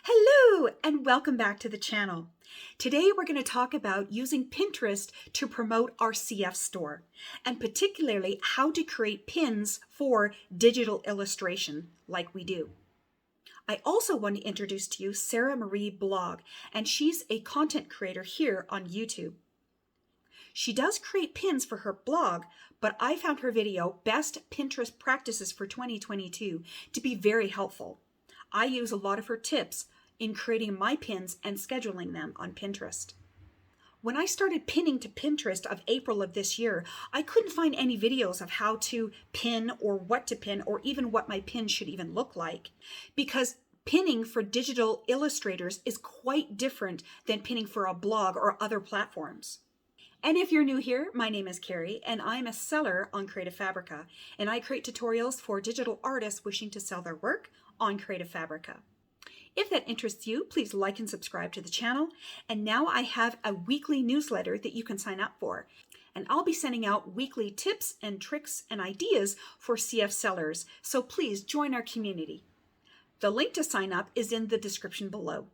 Hello and welcome back to the channel. Today we're going to talk about using Pinterest to promote our CF store, and particularly how to create pins for digital illustration like we do. I also want to introduce to you Sarah Marie Blog, and she's a content creator here on YouTube. She does create pins for her blog, but I found her video, Best Pinterest Practices for 2022, to be very helpful. I use a lot of her tips in creating my pins and scheduling them on Pinterest. When I started pinning to Pinterest of April of this year, I couldn't find any videos of how to pin or what to pin or even what my pin should even look like, because pinning for digital illustrators is quite different than pinning for a blog or other platforms. And if you're new here, my name is Carrie, and I'm a seller on Creative Fabrica, and I create tutorials for digital artists wishing to sell their work on Creative Fabrica. If that interests you, please like and subscribe to the channel. And now I have a weekly newsletter that you can sign up for. And I'll be sending out weekly tips and tricks and ideas for CF sellers, so please join our community. The link to sign up is in the description below.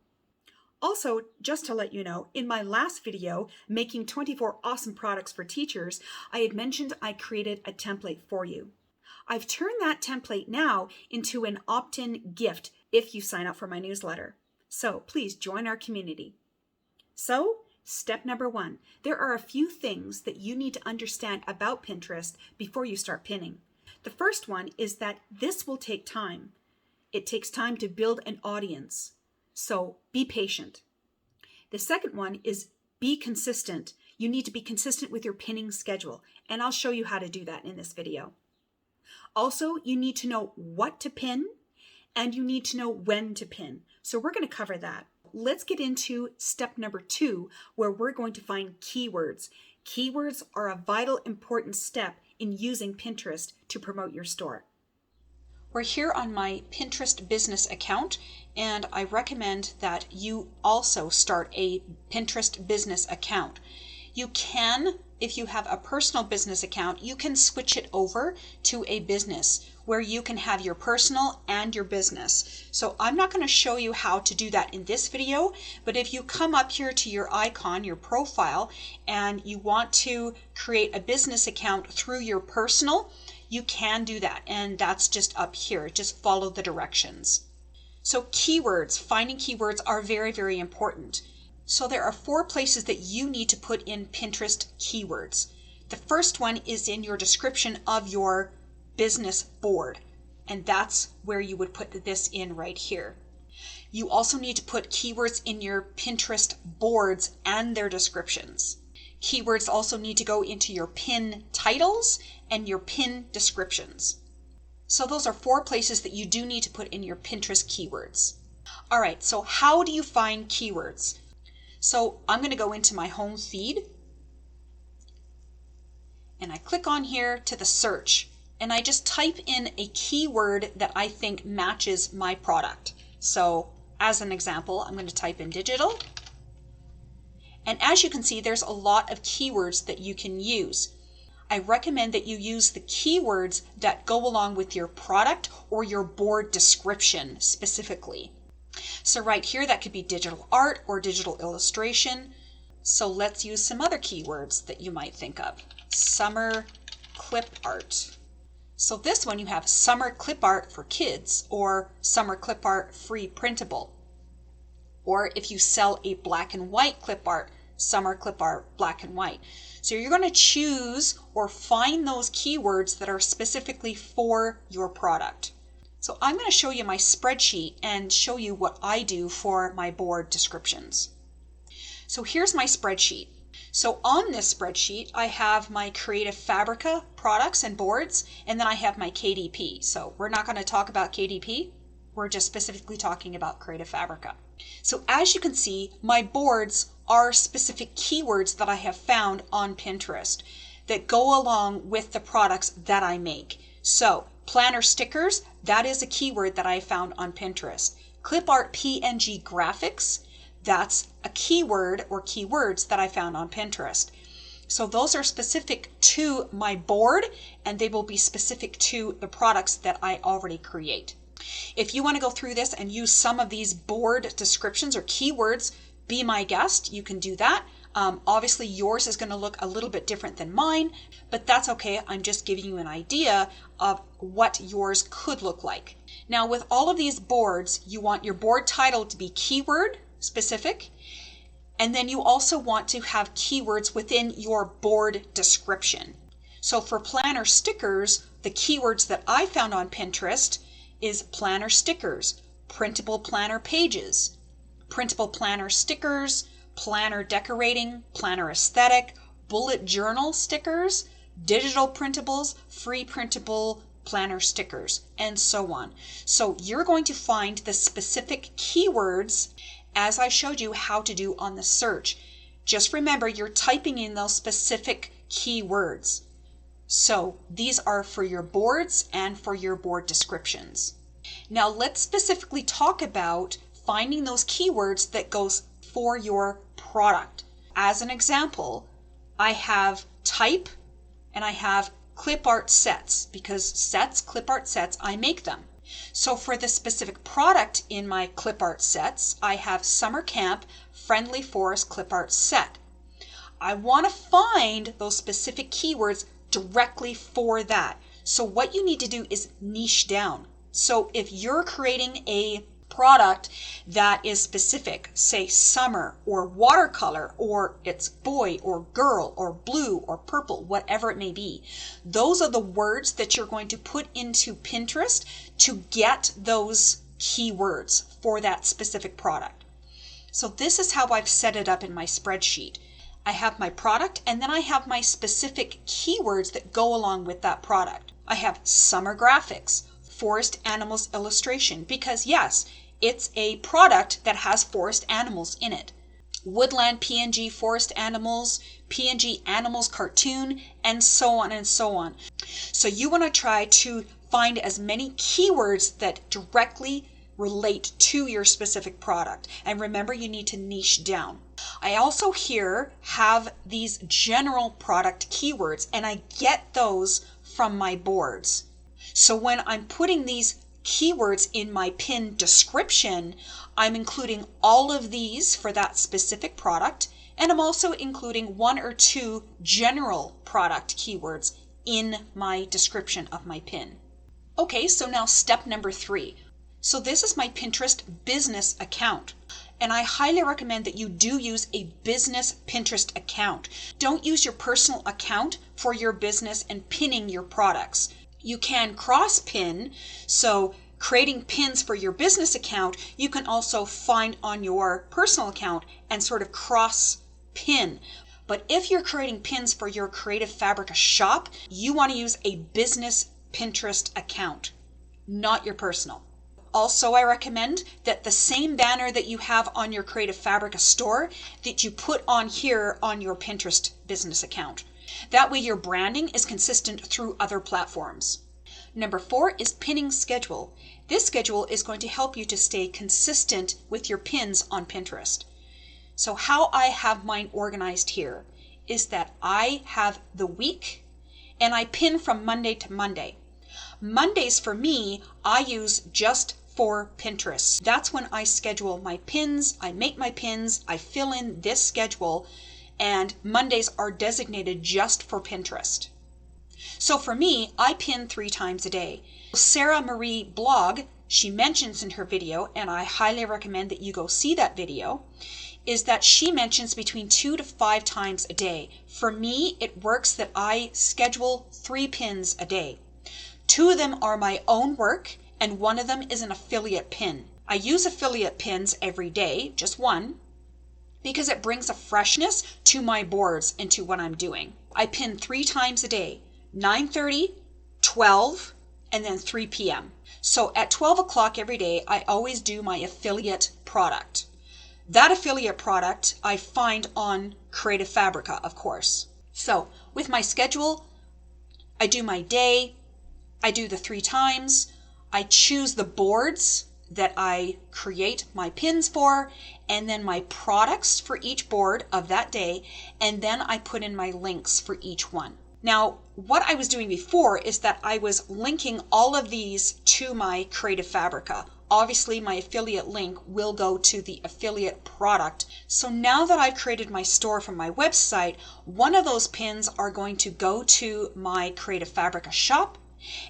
Also, just to let you know, in my last video, making 24 awesome products for teachers, I had mentioned I created a template for you. I've turned that template now into an opt-in gift if you sign up for my newsletter. So please join our community. So, step number 1, there are a few things that you need to understand about Pinterest before you start pinning. The first one is that this will take time. It takes time to build an audience. So be patient. The second one is be consistent. You need to be consistent with your pinning schedule, and I'll show you how to do that in this video. Also, you need to know what to pin, and you need to know when to pin. So we're going to cover that. Let's get into step number 2, where we're going to find keywords. Keywords are a vital, important step in using Pinterest to promote your store. We're here on my Pinterest business account, and I recommend that you also start a Pinterest business account. You can, if you have a personal business account, you can switch it over to a business where you can have your personal and your business. So I'm not going to show you how to do that in this video, but if you come up here to your icon, your profile, and you want to create a business account through your personal, you can do that, and that's just up here. Just follow the directions. So keywords, finding keywords are very, very important. So there are 4 places that you need to put in Pinterest keywords. The first one is in your description of your business board, and that's where you would put this in right here. You also need to put keywords in your Pinterest boards and their descriptions. Keywords also need to go into your pin titles and your pin descriptions. So those are 4 places that you do need to put in your Pinterest keywords. All right, so how do you find keywords? So I'm going to go into my home feed, and I click on here to the search, and I just type in a keyword that I think matches my product. So as an example, I'm going to type in digital. And as you can see, there's a lot of keywords that you can use. I recommend that you use the keywords that go along with your product or your board description specifically. So right here, that could be digital art or digital illustration. So let's use some other keywords that you might think of. Summer clip art. So this one, you have summer clip art for kids, or summer clip art free printable. Or if you sell a black and white clip art, summer clip art black and white. So you're going to choose or find those keywords that are specifically for your product. So I'm going to show you my spreadsheet and show you what I do for my board descriptions. So here's my spreadsheet. So on this spreadsheet, I have my Creative Fabrica products and boards, and then I have my KDP. So we're not going to talk about KDP. We're just specifically talking about Creative Fabrica. So as you can see, my boards are specific keywords that I have found on Pinterest that go along with the products that I make. So planner stickers, that is a keyword that I found on Pinterest. Clip art PNG graphics, that's a keyword or keywords that I found on Pinterest. So those are specific to my board, and they will be specific to the products that I already create. If you want to go through this and use some of these board descriptions or keywords, be my guest. You can do that. Obviously, yours is going to look a little bit different than mine, but that's okay. I'm just giving you an idea of what yours could look like. Now, with all of these boards, you want your board title to be keyword specific, and then you also want to have keywords within your board description. So for planner stickers, the keywords that I found on Pinterest is planner stickers, printable planner pages, printable planner stickers, planner decorating, planner aesthetic, bullet journal stickers, digital printables, free printable planner stickers, and so on. So you're going to find the specific keywords as I showed you how to do on the search. Just remember, you're typing in those specific keywords. So these are for your boards and for your board descriptions. Now let's specifically talk about finding those keywords that goes for your product. As an example, I have type and I have clip art sets, because sets, clip art sets, I make them. So for the specific product in my clip art sets, I have Summer Camp Friendly Forest Clip Art Set. I want to find those specific keywords directly for that. So what you need to do is niche down. So if you're creating a product that is specific, say summer or watercolor, or it's boy or girl or blue or purple, whatever it may be, those are the words that you're going to put into Pinterest to get those keywords for that specific product. So this is how I've set it up in my spreadsheet. I have my product, and then I have my specific keywords that go along with that product. I have summer graphics, forest animals illustration, because yes, it's a product that has forest animals in it. Woodland PNG forest animals, PNG animals cartoon, and so on and so on. So you want to try to find as many keywords that directly relate to your specific product. And remember, you need to niche down. I also here have these general product keywords, and I get those from my boards. So when I'm putting these keywords in my pin description, I'm including all of these for that specific product, and I'm also including 1 or 2 general product keywords in my description of my pin. Okay, so now step number 3. So this is my Pinterest business account, and I highly recommend that you do use a business Pinterest account. Don't use your personal account for your business and pinning your products. You can cross pin, so creating pins for your business account, you can also find on your personal account and sort of cross pin. But if you're creating pins for your Creative Fabrica shop, you want to use a business Pinterest account, not your personal. Also, I recommend that the same banner that you have on your Creative Fabrica store, that you put on here on your Pinterest business account. That way your branding is consistent through other platforms. Number 4 is pinning schedule. This schedule is going to help you to stay consistent with your pins on Pinterest. So how I have mine organized here is that I have the week and I pin from Monday to Monday. Mondays for me, I use just for Pinterest. That's when I schedule my pins, I make my pins, I fill in this schedule, and Mondays are designated just for Pinterest. So for me, I pin 3 times a day. Sarah Marie blog, she mentions in her video, and I highly recommend that you go see that video, is that she mentions between 2 to 5 times a day. For me, it works that I schedule 3 pins a day. 2 of them are my own work, and 1 of them is an affiliate pin. I use affiliate pins every day, just 1, because it brings a freshness to my boards and to what I'm doing. I pin 3 times a day, 9:30, 12, and then 3 p.m. So at 12 o'clock every day, I always do my affiliate product. That affiliate product I find on Creative Fabrica, of course. So with my schedule, I do my day, I do the 3 times, I choose the boards that I create my pins for, and then my products for each board of that day, and then I put in my links for each one. Now, what I was doing before is that I was linking all of these to my Creative Fabrica. Obviously, my affiliate link will go to the affiliate product. So now that I've created my store from my website, one of those pins are going to go to my Creative Fabrica shop,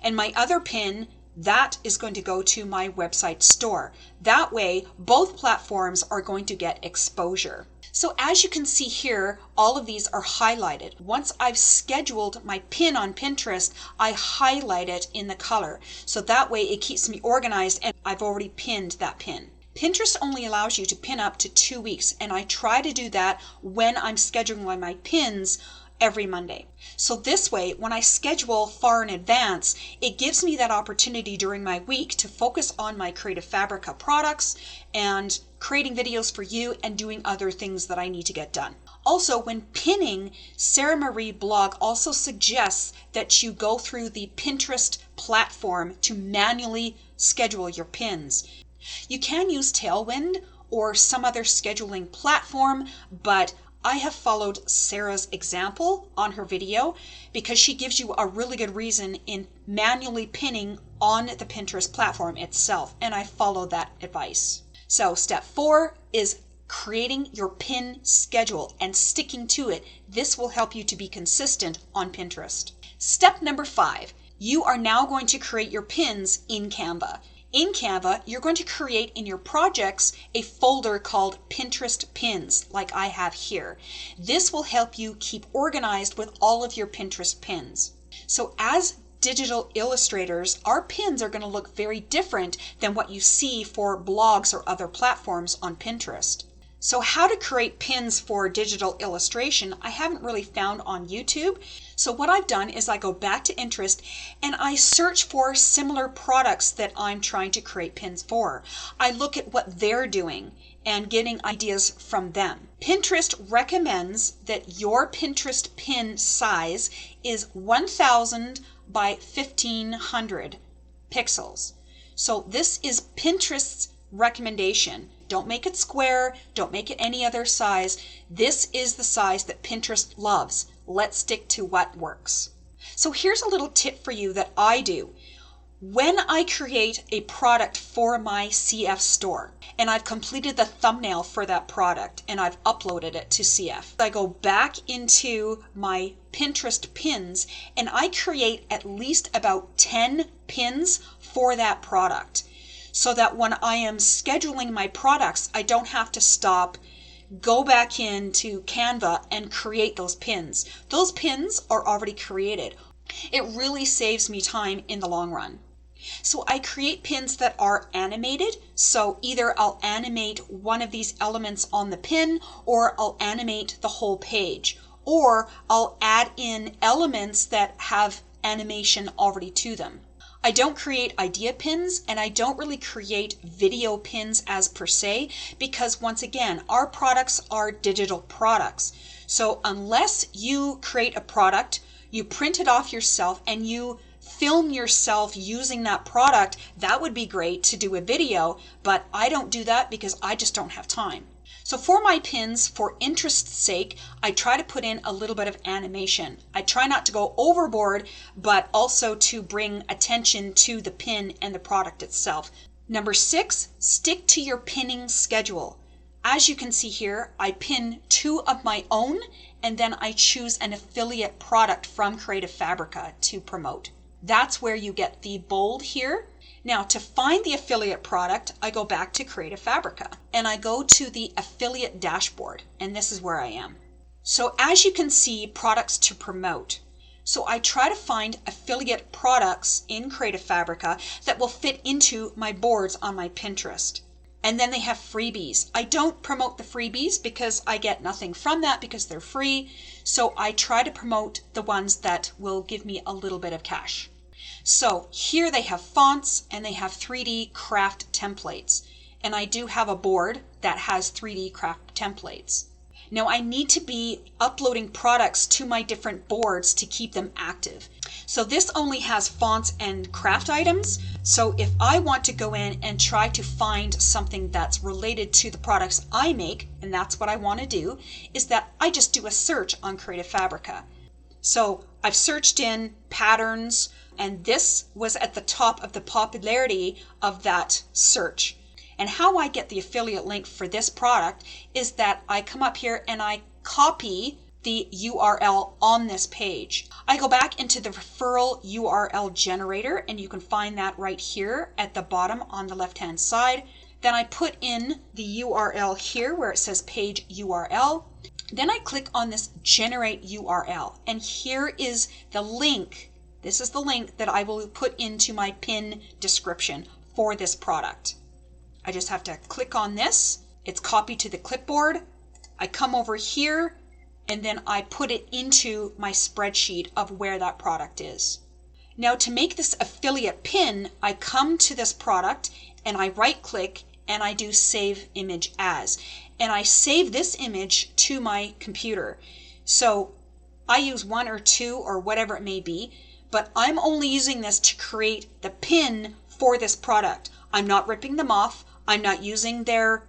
and my other pin, that is going to go to my website store. That way, both platforms are going to get exposure. So as you can see here, all of these are highlighted. Once I've scheduled my pin on Pinterest, I highlight it in the color. So that way it keeps me organized, and I've already pinned that pin. Pinterest only allows you to pin up to 2 weeks, and I try to do that when I'm scheduling my pins every Monday. So this way, when I schedule far in advance, it gives me that opportunity during my week to focus on my Creative Fabrica products and creating videos for you and doing other things that I need to get done. Also, when pinning, Sarah Marie blog also suggests that you go through the Pinterest platform to manually schedule your pins. You can use Tailwind or some other scheduling platform, but I have followed Sarah's example on her video because she gives you a really good reason in manually pinning on the Pinterest platform itself, and I follow that advice. So step 4 is creating your pin schedule and sticking to it. This will help you to be consistent on Pinterest. Step number 5, you are now going to create your pins in Canva. In Canva, you're going to create in your projects a folder called Pinterest Pins, like I have here. This will help you keep organized with all of your Pinterest pins. So as digital illustrators, our pins are going to look very different than what you see for blogs or other platforms on Pinterest. So how to create pins for digital illustration, I haven't really found on YouTube. So what I've done is I go back to Pinterest and I search for similar products that I'm trying to create pins for. I look at what they're doing and getting ideas from them. Pinterest recommends that your Pinterest pin size is 1000 by 1500 pixels. So this is Pinterest's recommendation. Don't make it square, don't make it any other size. This is the size that Pinterest loves. Let's stick to what works. So here's a little tip for you that I do. When I create a product for my CF store and I've completed the thumbnail for that product and I've uploaded it to CF, I go back into my Pinterest pins and I create at least about 10 pins for that product, so that when I am scheduling my products, I don't have to stop, go back into Canva and create those pins. Those pins are already created. It really saves me time in the long run. So I create pins that are animated. So either I'll animate one of these elements on the pin, or I'll animate the whole page, or I'll add in elements that have animation already to them. I don't create idea pins, and I don't really create video pins as per se, because once again, our products are digital products. So unless you create a product, you print it off yourself, and you film yourself using that product, that would be great to do a video, but I don't do that because I just don't have time. So for my pins, for interest's sake, I try to put in a little bit of animation. I try not to go overboard, but also to bring attention to the pin and the product itself. Number 6, stick to your pinning schedule. As you can see here, I pin 2 of my own, and then I choose an affiliate product from Creative Fabrica to promote. That's where you get the bold here. Now, to find the affiliate product, I go back to Creative Fabrica and I go to the affiliate dashboard, and this is where I am. So as you can see, products to promote. So I try to find affiliate products in Creative Fabrica that will fit into my boards on my Pinterest. And then they have freebies. I don't promote the freebies because I get nothing from that because they're free. So I try to promote the ones that will give me a little bit of cash. So here they have fonts and they have 3D craft templates. And I do have a board that has 3D craft templates. Now I need to be uploading products to my different boards to keep them active. So this only has fonts and craft items. So if I want to go in and try to find something that's related to the products I make, and that's what I want to do, is that I just do a search on Creative Fabrica. So I've searched in patterns, and this was at the top of the popularity of that search. And how I get the affiliate link for this product is that I come up here and I copy the URL on this page. I go back into the referral URL generator, and you can find that right here at the bottom on the left-hand side. Then I put in the URL here where it says page URL. Then I click on this generate URL, and here is the link. This is the link that I will put into my pin description for this product. I just have to click on this. It's copied to the clipboard. I come over here, and then I put it into my spreadsheet of where that product is. Now to make this affiliate pin, I come to this product and I right click and I do save image as. And I save this image to my computer. So I use 1 or 2 or whatever it may be, but I'm only using this to create the pin for this product. I'm not ripping them off. I'm not using their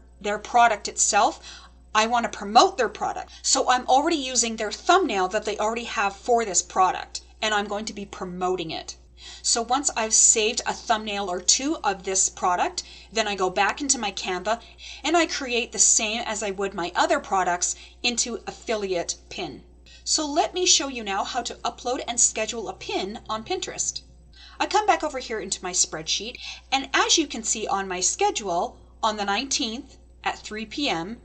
product itself. I want to promote their product. So I'm already using their thumbnail that they already have for this product, and I'm going to be promoting it. So once I've saved a thumbnail or 2 of this product, then I go back into my Canva and I create the same as I would my other products into affiliate pin. So let me show you now how to upload and schedule a pin on Pinterest. I come back over here into my spreadsheet, and as you can see on my schedule, on the 19th at 3 p.m.,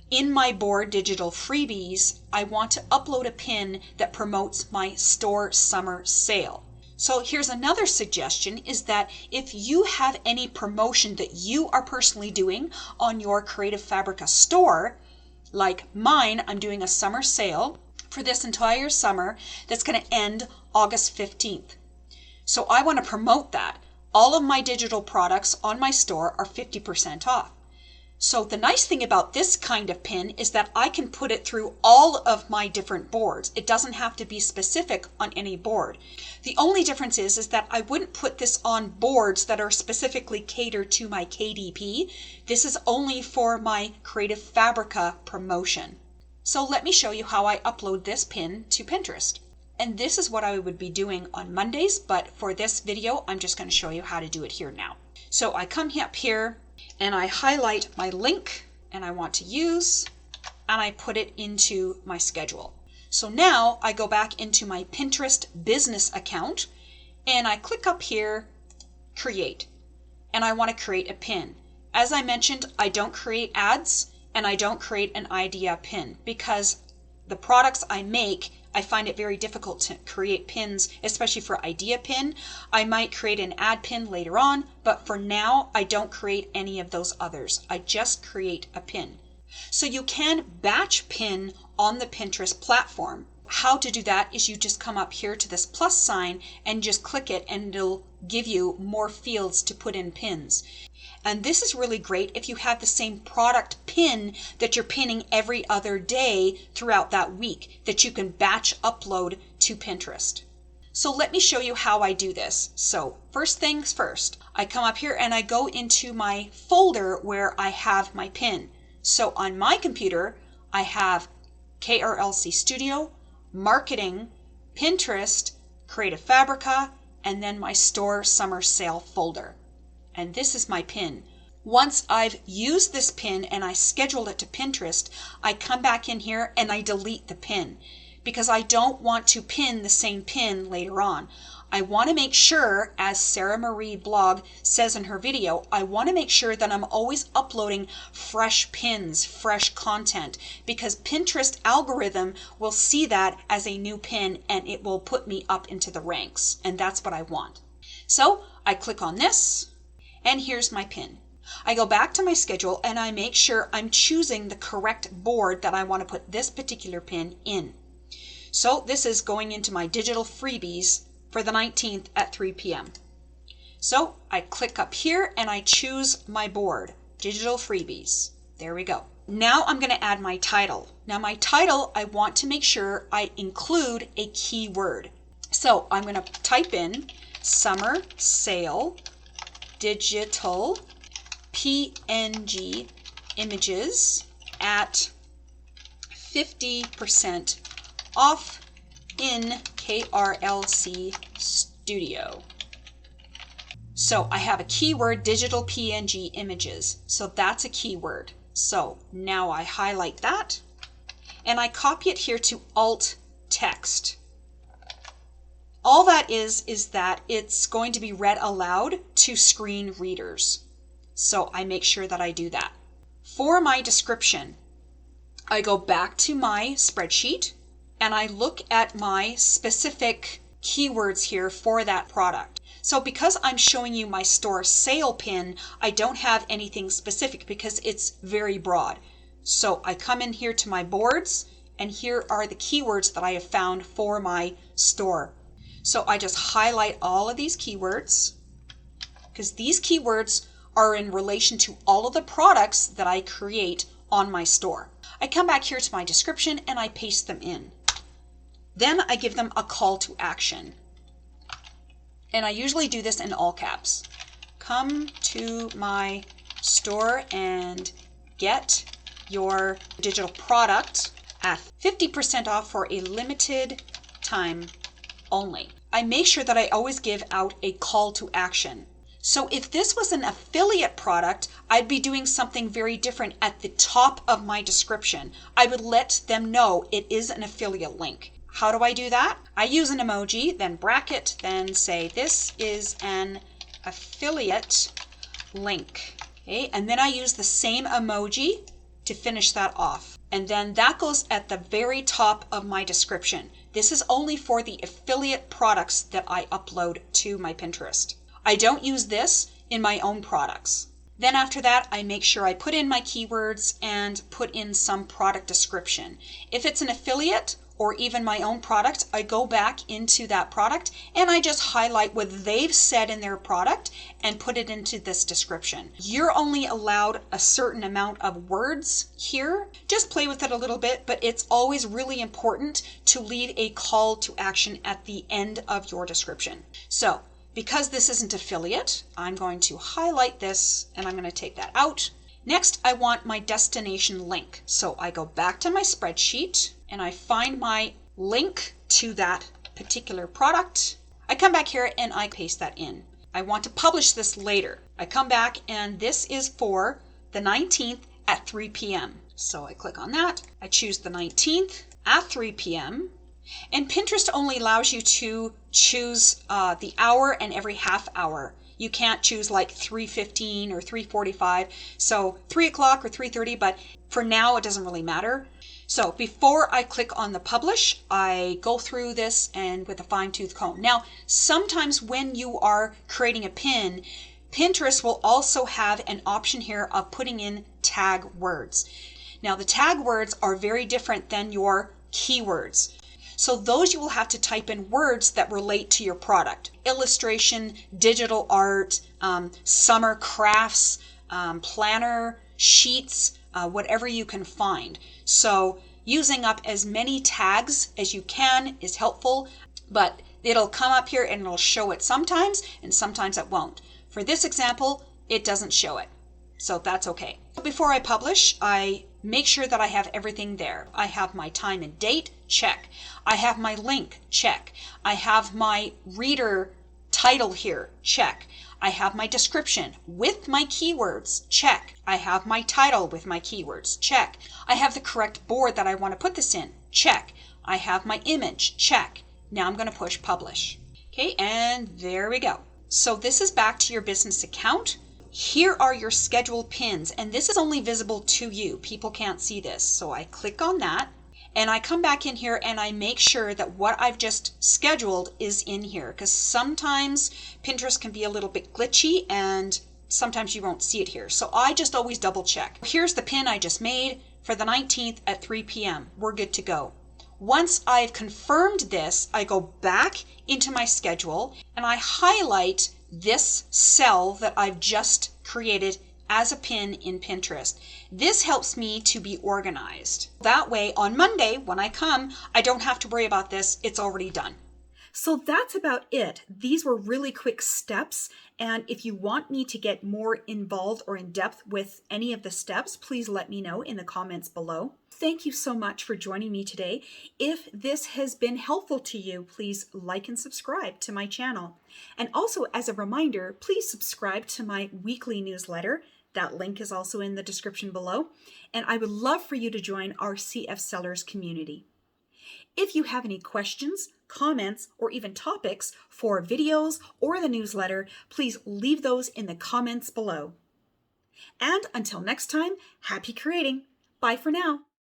in my board digital freebies, I want to upload a pin that promotes my store summer sale. So here's another suggestion, is that if you have any promotion that you are personally doing on your Creative Fabrica store, like mine, I'm doing a summer sale for this entire summer that's going to end August 15th. So I want to promote that. All of my digital products on my store are 50% off. So the nice thing about this kind of pin is that I can put it through all of my different boards. It doesn't have to be specific on any board. The only difference is that I wouldn't put this on boards that are specifically catered to my KDP. This is only for my Creative Fabrica promotion. So let me show you how I upload this pin to Pinterest. And this is what I would be doing on Mondays, but for this video, I'm just going to show you how to do it here now. So I come up here and I highlight my link and I want to use, and I put it into my schedule. So now I go back into my Pinterest business account and I click up here, create, and I want to create a pin. As I mentioned, I don't create ads and I don't create an idea pin because the products I make, I find it very difficult to create pins, especially for idea pin. I might create an ad pin later on, but for now, I don't create any of those others. I just create a pin. So you can batch pin on the Pinterest platform. How to do that is you just come up here to this plus sign and just click it, and it'll give you more fields to put in pins. And this is really great if you have the same product pin that you're pinning every other day throughout that week, that you can batch upload to Pinterest. So let me show you how I do this. So first things first, I come up here and I go into my folder where I have my pin. So on my computer, I have KRLC Studio, Marketing, Pinterest, Creative Fabrica, and then my Store Summer Sale folder. And this is my pin. Once I've used this pin and I scheduled it to Pinterest, I come back in here and I delete the pin because I don't want to pin the same pin later on. I want to make sure, as Sarah Marie Blog says in her video, I want to make sure that I'm always uploading fresh pins, fresh content, because Pinterest algorithm will see that as a new pin and it will put me up into the ranks, and that's what I want. So I click on this, and here's my pin. I go back to my schedule and I make sure I'm choosing the correct board that I want to put this particular pin in. So this is going into my digital freebies for the 19th at 3 p.m. So I click up here and I choose my board, digital freebies. There we go. Now I'm going to add my title. Now my title, I want to make sure I include a keyword. So I'm going to type in summer sale digital PNG images at 50% off in KRLC Studio. So I have a keyword, digital PNG images. So that's a keyword. So now I highlight that and I copy it here to alt text. All that is that it's going to be read aloud to screen readers. So I make sure that I do that. For my description, I go back to my spreadsheet and I look at my specific keywords here for that product. So because I'm showing you my store sale pin, I don't have anything specific because it's very broad. So I come in here to my boards and here are the keywords that I have found for my store. So I just highlight all of these keywords because these keywords are in relation to all of the products that I create on my store. I come back here to my description and I paste them in. Then I give them a call to action. And I usually do this in all caps. Come to my store and get your digital product at 50% off for a limited time only. I make sure that I always give out a call to action. So if this was an affiliate product, I'd be doing something very different at the top of my description. I would let them know it is an affiliate link. How do I do that? I use an emoji, then bracket, then say this is an affiliate link. Okay, and then I use the same emoji to finish that off. And then that goes at the very top of my description. This is only for the affiliate products that I upload to my Pinterest. I don't use this in my own products. Then after that, I make sure I put in my keywords and put in some product description. If it's an affiliate or even my own product, I go back into that product and I just highlight what they've said in their product and put it into this description. You're only allowed a certain amount of words here. Just play with it a little bit, but it's always really important to leave a call to action at the end of your description. So because this isn't affiliate, I'm going to highlight this and I'm going to take that out. Next, I want my destination link. So I go back to my spreadsheet and I find my link to that particular product. I come back here and I paste that in. I want to publish this later. I come back and this is for the 19th at 3 p.m. So I click on that. I choose the 19th at 3 p.m. And Pinterest only allows you to choose the hour and every half hour. You can't choose like 3:15 or 3:45. So 3 o'clock or 3:30, but for now it doesn't really matter. So before I click on the publish, I go through this and with a fine-tooth comb. Now, sometimes when you are creating a pin, Pinterest will also have an option here of putting in tag words. Now, the tag words are very different than your keywords. So those you will have to type in words that relate to your product. Illustration, digital art, summer crafts, planner, sheets, whatever you can find. So using up as many tags as you can is helpful, but it'll come up here and it'll show it sometimes and sometimes it won't. For this example, it doesn't show it. So that's okay. Before I publish, I make sure that I have everything there. I have my time and date, check. I have my link, check. I have my reader title here, check. I have my description with my keywords, check. I have my title with my keywords, check. I have the correct board that I want to put this in, check. I have my image, check. Now I'm going to push publish. Okay, and there we go. So this is back to your business account. Here are your scheduled pins, and this is only visible to you. People can't see this. So I click on that and I come back in here and I make sure that what I've just scheduled is in here, because sometimes Pinterest can be a little bit glitchy and sometimes you won't see it here. So I just always double check. Here's the pin I just made for the 19th at 3 p.m. We're good to go. Once I've confirmed this, I go back into my schedule and I highlight this cell that I've just created as a pin in Pinterest. This helps me to be organized. That way on Monday when I come, I don't have to worry about this. It's already done. So that's about it. These were really quick steps. And if you want me to get more involved or in depth with any of the steps, please let me know in the comments below. Thank you so much for joining me today. If this has been helpful to you, please like and subscribe to my channel. And also, as a reminder, please subscribe to my weekly newsletter. That link is also in the description below. And I would love for you to join our CF Sellers community. If you have any questions, comments, or even topics for videos or the newsletter, please leave those in the comments below. And until next time, happy creating. Bye for now.